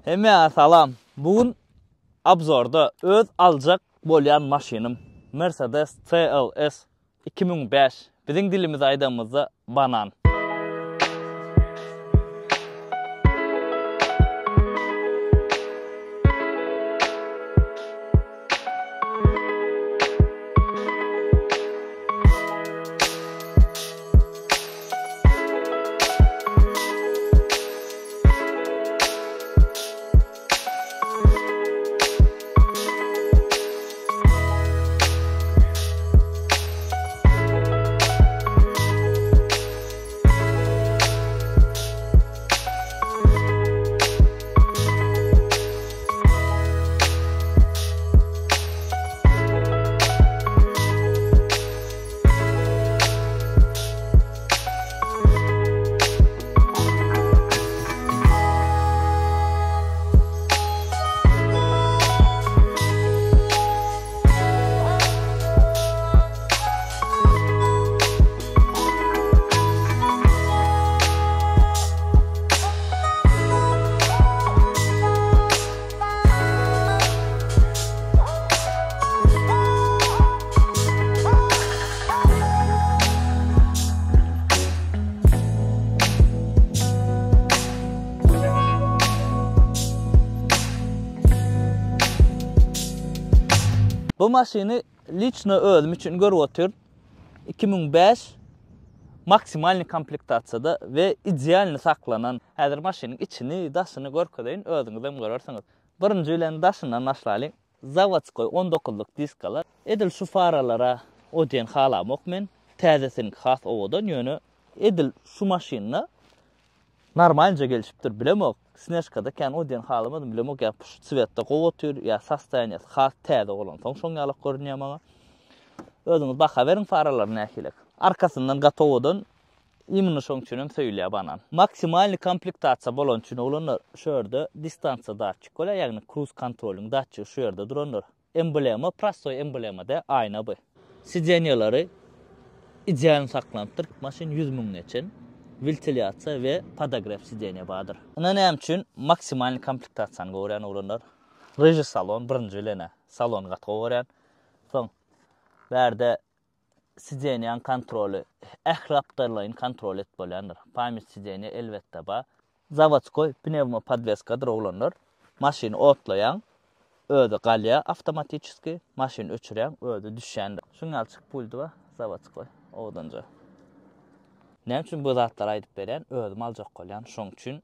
Hemme salam. Bugün abzorda öz alacak bolyan maşinim Mercedes CLS 2005. Bizim dilimiz aydamızda banan. Bu maşini lično özüm için görüp otur. 2005 maksimalni komplektatsiyada ve idealni saklanan häzir maşinin içini, daşyny görkedeyin özüňizden görersiňiz. Birinji bilen daşyndan başlaýyn. Zavodskoy 19-luk diskalar. Edil şu faralara odien halamok men täzesini has owadan ýöne edil şu maşinna normalca gelişipdir bilemok. Sneshkada kan odien halamadım bilemok ya svetde gowatyr ya sastaýanyasy has täze bolan. Soň ýalyk görünýär maňa. Özüňiz baka beriň faralaryny nähilek. Arkasyndan gatowadan imini şoň üçin söýlýär banan. Maksimalny komplektasiýa bolan üçin olanlar şöýerde distansiýa datçyk bolýar, ýagny cruise kontrolyň datçygy şu ýerde duranlar. Emblema, prostoy emblemada aýna bu. Sideniýalary ideal saklanıpdyr. Maşin 100 000 neçen. Ventilyasiya ve podograf sideniýa bardyr. Ina näme üçin maksimalny komplektasiýany görýän olanlar reji salon birinji elene salon gatga görýän. Soň berde sideniýanyň kontroly, ährapdarlaryň kontrol et bolýandyr. Pamir sideniýa elbetde ba. Zavodskoy pnevmo podveskadyr olanlar. Maşyny otlaýan, öýde galýa awtomatiski, maşyny öçürýän, öýde düşýändir. Şuňalçyk puldy ba zavodskoy owdanja. Näme üçin bu zatlar aýdyp beren? Özüm aljak bolýan, şoň üçin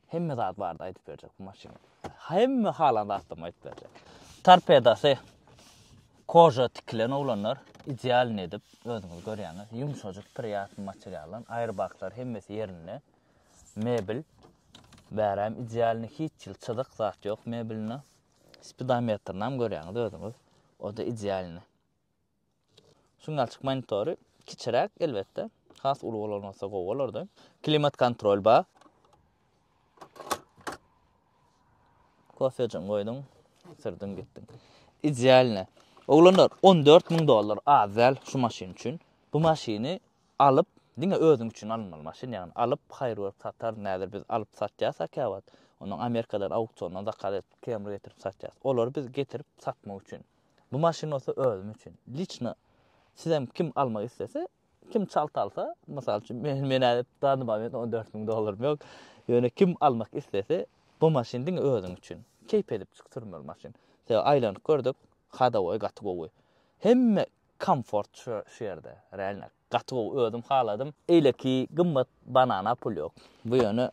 hemme zat bardy aýdyp berjek bu maşyny. Hemme halanda atdym aýdyp berjek. Torpedasy koja tiklen olanlar ideal edip özüňiz görýäňiz. Ýumşajyk priýatly materiallar, aýrbaklar hemmesi ýerine. Mebel bäram idealny hiç ýyl çydyk zat ýok mebelini. Speedometrnam görýäňiz özüňiz. O da idealny. Şuňalçyk monitory kiçirek elbetde. Has ulu olansa gowalarda. Klimat kontrol ba. Kofejim goýdum. Sırdım gitdim. İdealny. Oğlanlar $14.000 azel şu maşin üçün. Bu maşini alıp, diňe özüň üçün alınmaly maşin, ýagny alıp haýrwar satar, näder biz alıp satýasak ýa-da onuň Amerikadan auksiondan da galet kemre getirip satýas. Olar biz getirip satmak üçün. Bu maşin olsa özüm üçün. Lično sizem kim almak istese, kim çaltalsa, mysal üçin men edip danymam $14.000 ýok. Ýöne kim almak istese, bu maşin diňe özüň üçün. Keyp edip çykdyrmaly maşin. Aýlanyp gördük. Hadawoy gatygowy. Hemme komfort şu ýerde. Realna gatygowy özüm haladym. Eýleki gymmat banana pul ýok. Bu ýöne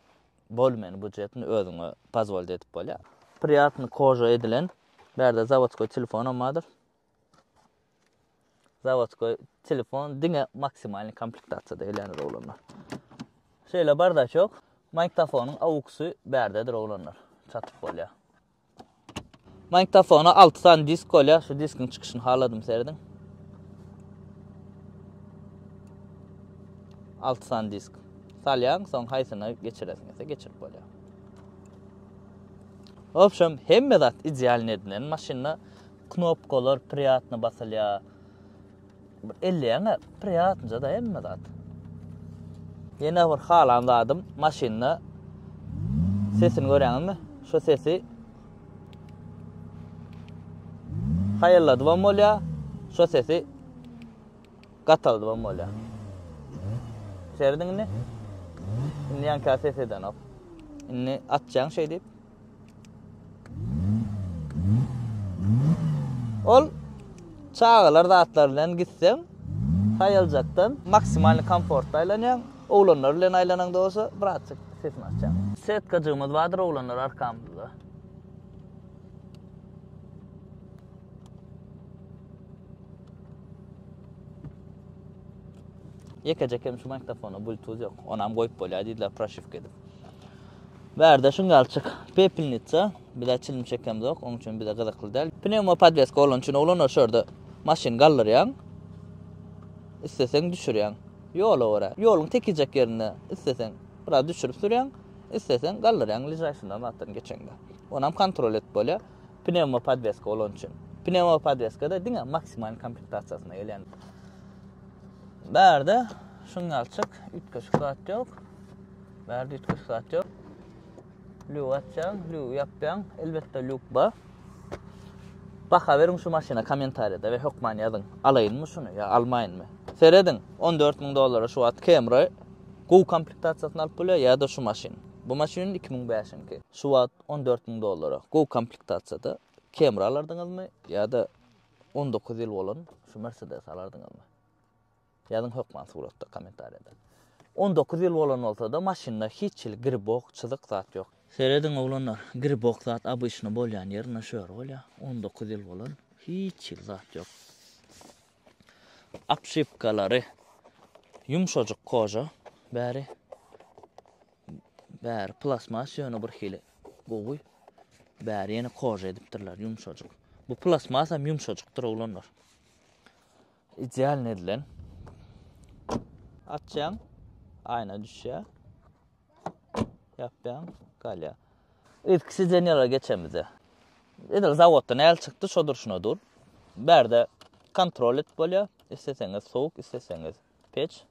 bolmany budjetini özüňe pozwol edip bolýar. Priýatny koja edilen berde zavodskoy telefonum bardyr. Zavodskoy telefon diňe maksimalny komplektasiýada elenir olanlar. Şeýle barda ýok. Magnitofonyň AUX'y berdedir olanlar. Çatyp bolýar. Magnitofona 6 tane disk bolýar. Şu diskin çykyşyny haladym serdim. 6 tane disk. Salýan, soň haýsyna geçiresiňizse geçirip bolýar. Opşam hemme zat ideal edilen maşinna knopkalar priýatny basylýar. Elleýäňe priýatny da hemme zat. Ýene bir halandadım maşinna sesini görýäňizmi? şu sesi hayırladı vam bolya, şu sesi gataldı vam bolya. Serdin ne? İnni yan kaseseden op. İnni atacağın şey deyip. Ol çağılar da atlarından gitsen hayaljaktan maksimal komfortda aylanyan oğlanlar bilen aylanan da olsa birazcık sesini açacaksın. Setkacığımız vardır oğlanlar arkamızda. Yekecek hem şu mikrofonu bluetooth yok. Onam koyup bolya dediler praşif edip. Berde şungalçık pepilnitsa bir de çilim çekemiz yok. Onun için bir de gıdıklı değil. Pneumo podveska olan için oğlanlar şurada maşin gallıryan. İstesen düşüryan. Yolu ora. Yolun tekicek yerine istesen biraz düşürüp süryan. İstesen gallıryan. Licayşından attan geçende. Onam kontrol et bolya. Pneumo podveska olan için. Pneumo podveska da dine maksimal komplektasyasına gelen. Berde şungalçık 3 kaşık saat yok. Berde 3 kaşık saat yok. Lüğü atacağım, lüğü yapacağım. Elbette lüğü var. Baka verin şu maşina komentariyada ve hokman yazın. Alayın mı şunu ya almayın mı? Seyredin $14.000 şu at Camry. Go komplektasyasını alıp buluyor ya da şu maşin. Bu maşinin 2005'inki. Şu at $14.000. Go komplektasyada Camry alardınız mı? Ya da 19 yıl olan şu Mercedes alardınız mı? Yazın hokman suratta komentariyada. 19 yıl olan olsa da maşinda hiç gribok, çılık zat yok. Seyredin oğlanlar, gribok zat abışını bolyan yerine şöyle olya. 19 yıl olan hiç zat yok. Apşipkaları, yumuşacık koca, bari plasmas yönü bir hili goğuy. Bari yeni koca ediptirler, yumuşacık. Bu plasmas hem yumuşacıktır oğlanlar. İdeal nedilen? Açacaksın. Ayna düşüyor. Yapyan, galya. İtkisi deneyara geçemize. Edil zavoddan el çıktı, şodur şunodur. Berde kontrol et bolya. İsteseniz soğuk, isteseniz peç.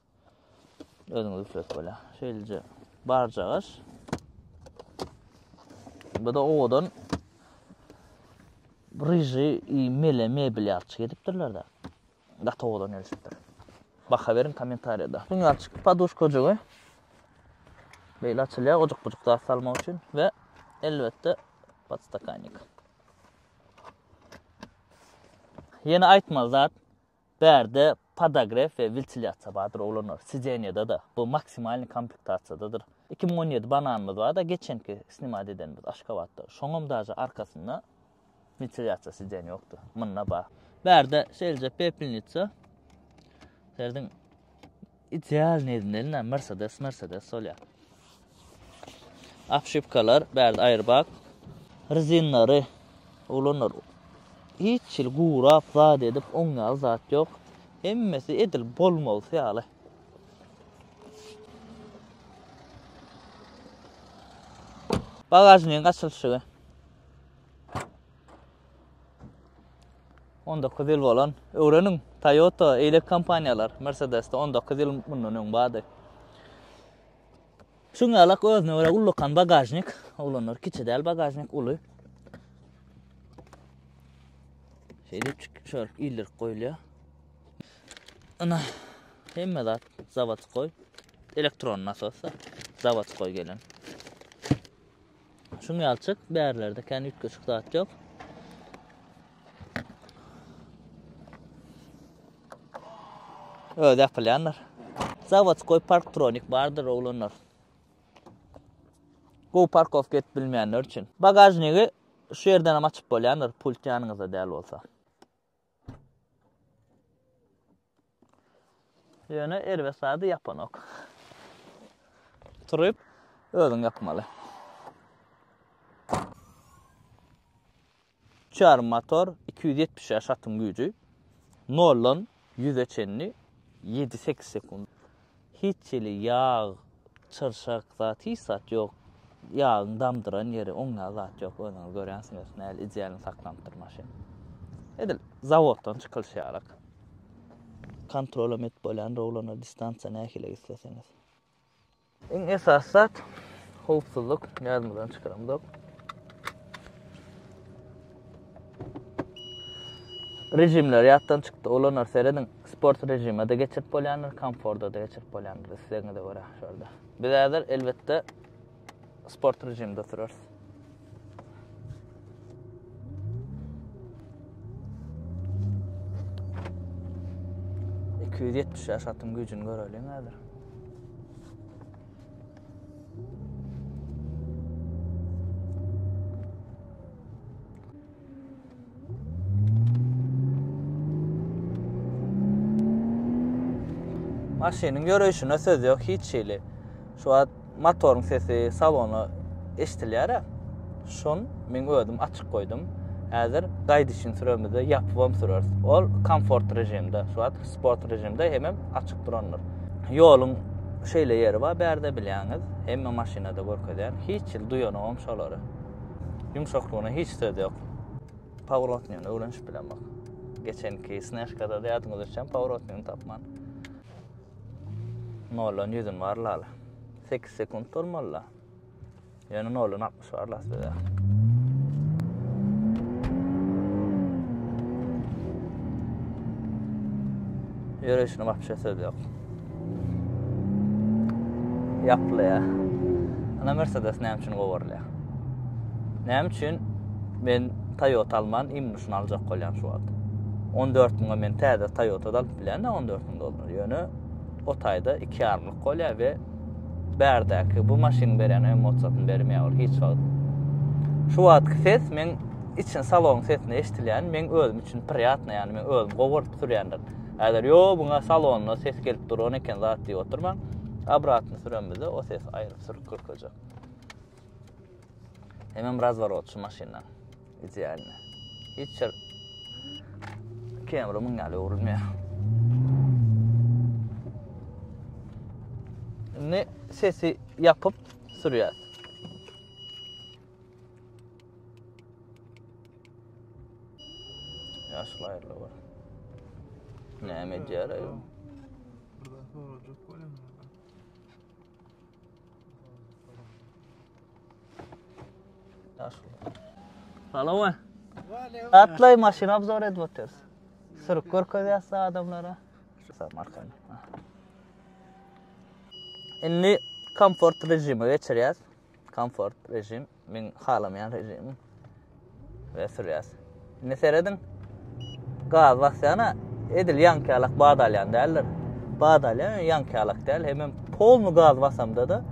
Özünüz üflet bolya. Şöylece barcağız. Bu da oğudan riji mele mebel yarçık ediptirler da. Data oğudan ölçüptir. Baka verin komentariyada. Bunu açık paduşkocuğu. Böyle açılıyor, ocuk daha salma için ve elbette podstakanik. Yeni aytma zat berde padagraf ve ventilyasiya badır olanlar. Sizeniyada da bu maksimalni komplektasyadadır. 2017 bananımız var da geçenki istimad edenimiz Aşkabat'ta. Şoňam daja arkasında ventilyasiya sizeni yoktu. Mınna ba. Berde şeýle pepilnitsa serdin ideal nedeniyle Mercedes olya. Apşipkalar, berde airbag, rezinleri, olanlar hiç gura zat edip oňa zat yok. Hemmesi edil bolmaly ýaly. Bagajnyň açylşy. 19 yıl bolan öwrenin Toyota eýlek kompaniýalar Mercedes'te 19 yıl mundan bady. Şuňa alak özüne öwre ullukan bagajnyk, olanlar kiçidäl bagajnyk uly. Şeýle şöyle ilir goýulýar. Ana hemme zat zavatskoy elektron nasosa zavatskoy gelen. Şuňa alçyk bärlerde kendi ýetgeçik zat ýok. Öde yapılanlar. Zavatskoy parktronik bardır oğlanlar. Go parkov get bilmeyenler için. Bagajnygy şu yerden açıp bolýanlar, pult ýanyňyzda däl bolsa. Ýöne erwesady ýapanok. Turup özüň ýapmaly. Çar motor 270 atym güýji. 0'dan 100'e çenli 7-8 sekund. Hiç yağ, çırşak zat, hiç zat yok. Yağın damdıran yeri, oňa zat yok. Onu görýäňsiňiz, näl idealini saklantyr maşin. Edil, zavoddan çykylşýarak. Kontrol et bolýan rowlana distansiýa nähile isleseňiz. Eň esas zat howpsuzlyk, ýazmadan çykaramdyk. rejimler yattan çıktı. Olanlar seyredin. Sport rejimde geçirip bolyanlar, komforda da geçirip bolyanlar. Sizlerine de var şurada. Bizler elbette sport rejimde turarız. %70 atım gücünü görelim nedir? Maşinin görüşüne söz yok hiç şeyli. Şu an motorun sesi salonu eşitler. Şun men ödüm açık koydum. Hazır gaydışın süremizde yapıvam sürüyoruz. Ol komfort rejimde, şu an sport rejimde hemen açık duranlar. Yolun şeyle yeri var, berde bilýäňiz. Hemme maşinada görkezýär. Hiç duýanam şolary. Yumşaklygyna hiç söz yok. Power outnyň öwrenşip bilen bak. Geçenki snashkada da ýadyňyza düşen power outnyň tapman. 0'dan 100'ün var lala. 8 sekund durmalla. Yani 0'dan 60 var lasbede. Yürüyüşüne bak bir şey söz yok. Yaplı ya. Ana Mercedes näme üçin gowarly? Näme üçin men Toyota alman imnuşunu aljak bolýan şu wagt. 14 000 men täze Toyota'da alyp bilen $14,000. Ýöne o taýda 2 armlyk golýa we bärdäki bu maşyny beren emotsiýasyny bermeýär hiç wagt. Şu wagtky ses men için salon sesini eşitilýän men özüm üçin priýatna, ýani men özüm gowaryp sürýändir. Eğer yo buna salonuna ses gelip duran eken zat diye oturman, abratını süremizde o ses ayrı sürüp kırkacak. Hemen biraz var şu maşinle, idealine. Hiç kameramın galiba vurulmuyor. Ne sesi yapıp sürüyoruz. Yaşlı ayrılı var. Näme ýaraýar? Burada sorajak bolýan. Yaşlı. Salam. Atlay maşina obzor edip oturýar. Sürüp görkezýär adamlara. Markany. Inni komfort rejimi geçirýär. Komfort rejim men halamayan rejim. Ve sürýär. Ne seredin? Gaz basyana edil yankalak badalyan derler. Badalyan yankalak der. Hemen polnu gaz basamda da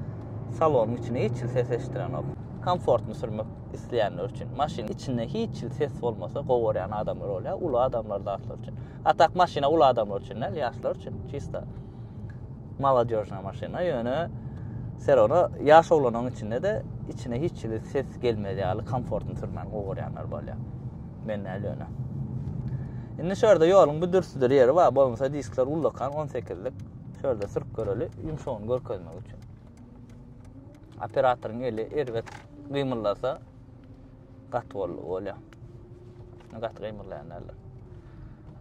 salonun içine hiç ses eşitiren ol. Komfortunu sürmek isteyenler için. Maşinin içinde hiç ses olmasa gowaryan adamlar olýar. Ulu adamlar da atlar için. Atak maşina ulu adamlar için, yaşlar için. Çista. Maladyorjna maşina ýöne serona yaş olanın içinde de içine hiç ses gelmediği komfortunu sürmen gowaryanlar bolýar. Men ýöne. Indi şurada yolun bir dürsüdür yeri var. Bolmasa diskler ullakan 18'lik. Şurada sırp göreli yumşağını görkezmek için. Operatörün eli ervet gıymırlasa gat bolýar. Gat gıymırlayanlar.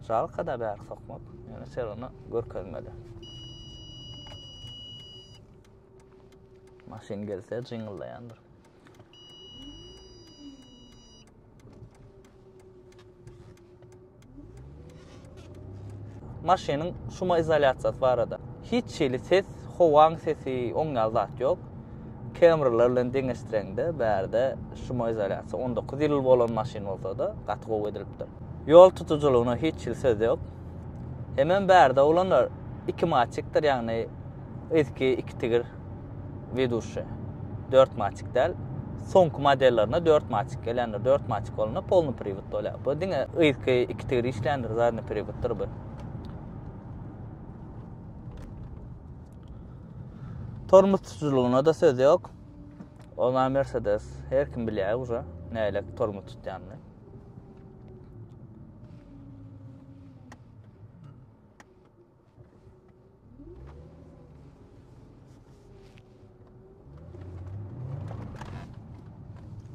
Şal kada bäri sokmak. Yani sen onu görkezmeli. Maşin gelse jingleýandyr. Maşinin şuma izolyatsiyası var da. Hiç şeyli ses, hovan sesi, oňňal zat ýok. Kameralarla deňeşdirende bärde şuma izolyatsiýasy 19 ýyl bolan maşin bolsa da gaty gowy edilipdir. Ýol tutujulugyna hiç söz ýok. Hemen bärde olanlar 2 maçykdyr, ýagny eski 2 tigir veduşy. 4 maçyk däl. Soňky modellerine 4 maçyk gelenler 4 maçyk bolana polny privit bolýar. Bu diňe eski 2 tigir işlendir zadny privitdir bu. Tormuz tutuculuğuna da söz yok. Ona Mercedes her kim bilýär uza näle tormuz tutýanly.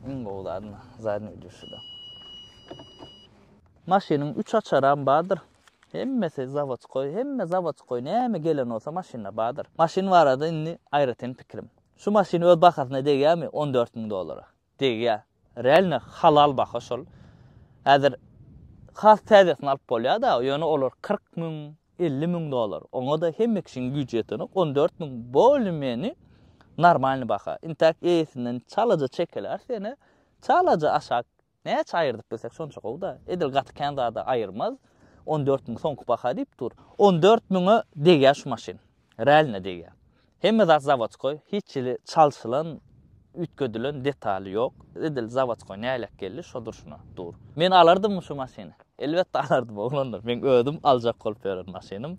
Ingoldan zadny videosuda. Maşynyň 3 açaran bardyr. Hemmesi zavodskoy, näme gelen olsa maşina badır. Maşin var da indi aýraten pikirim. Şu maşiny öz bahasyna degýärmi $14,000. Degýär. Realny halal baha şol. Häzir has täzesini alıp bolýar da, ýöne olar 40 000, 50 000 dolar. Oňa da hemme kişiň güýji ýeteni 14 000 bolmeni normalny baka. Intak eýesinden çalaja çekeler seni, çalaja aşak ne çayırdyp bilsek şonça gowda. Edil gaty kanda ayırmaz. 14 000 soňky baka diýip dur. 14 000'a degýär şu maşin. Realne degýär. Hemme zat zavodskoy, hiç ýyly çalşylan, ütgödülen detali ýok. Edil zavodskoy näýlek geldi, şodur şuna dur. Men alardım şu maşiny. Elbetde alardım oglanlar. Men ödüm aljak bolup berýär maşinim.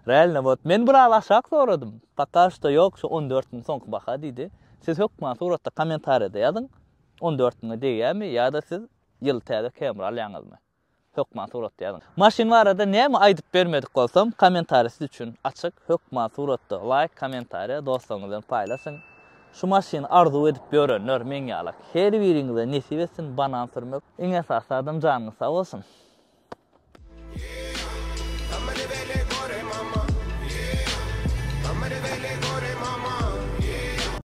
Realne bot. Men bir alaşak soradym. Pakaşda ýok, şu 14 000 soňky baka diýdi. Siz hökman suratda kommentariyada ýazyň. 14 000 diýärmi ýa-da siz ýyl täze kamera alýaňyzmy? Hökman suratda ýazyň. Maşin barada näme aýdyp bermedik bolsam, kommentarysy üçin açyk. Hökman suratda like, kommentariýa dostlaryňyzdan paýlaşyň. Şu maşiny arzu edip görenler meňe alak. Her biriňize nesip etsin banan sürmek. Iň esasy adam janyny sag bolsun.